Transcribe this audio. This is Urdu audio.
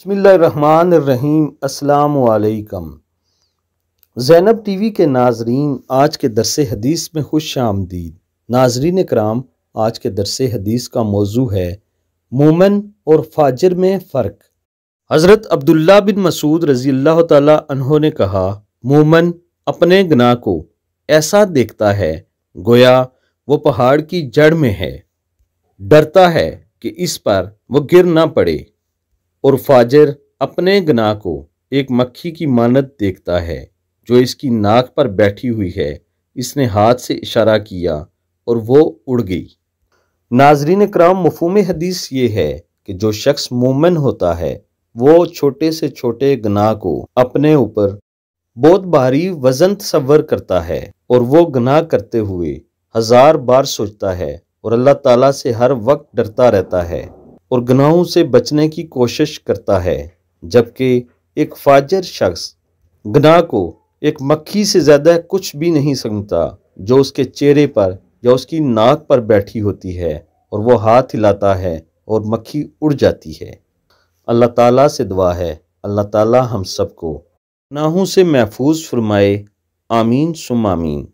بسم اللہ الرحمن الرحیم۔ السلام علیکم۔ زینب ٹی وی کے ناظرین، آج کے درس حدیث میں خوش آمدید۔ ناظرین کرام، آج کے درس حدیث کا موضوع ہے مومن اور فاجر میں فرق۔ حضرت عبداللہ بن مسعود رضی اللہ تعالی عنہ نے کہا، مومن اپنے گناہ کو ایسا دیکھتا ہے گویا وہ پہاڑ کی جڑ میں ہے، ڈرتا ہے کہ اس پر وہ گر نہ پڑے، اور فاجر اپنے گناہ کو ایک مکھی کی مانند دیکھتا ہے جو اس کی ناک پر بیٹھی ہوئی ہے۔ اس نے ہاتھ سے اشارہ کیا اور وہ اڑ گئی۔ ناظرین کرام، مفہوم حدیث یہ ہے کہ جو شخص مومن ہوتا ہے وہ چھوٹے سے چھوٹے گناہ کو اپنے اوپر بہت بھاری وزن تصور کرتا ہے، اور وہ گناہ کرتے ہوئے ہزار بار سوچتا ہے اور اللہ تعالیٰ سے ہر وقت ڈرتا رہتا ہے اور گناہوں سے بچنے کی کوشش کرتا ہے، جبکہ ایک فاجر شخص گناہ کو ایک مکھی سے زیادہ کچھ بھی نہیں سمجھتا جو اس کے چہرے پر یا اس کی ناک پر بیٹھی ہوتی ہے، اور وہ ہاتھ ہلاتا ہے اور مکھی اڑ جاتی ہے۔ اللہ تعالیٰ سے دعا ہے اللہ تعالیٰ ہم سب کو گناہوں سے محفوظ فرمائے، آمین ثم آمین۔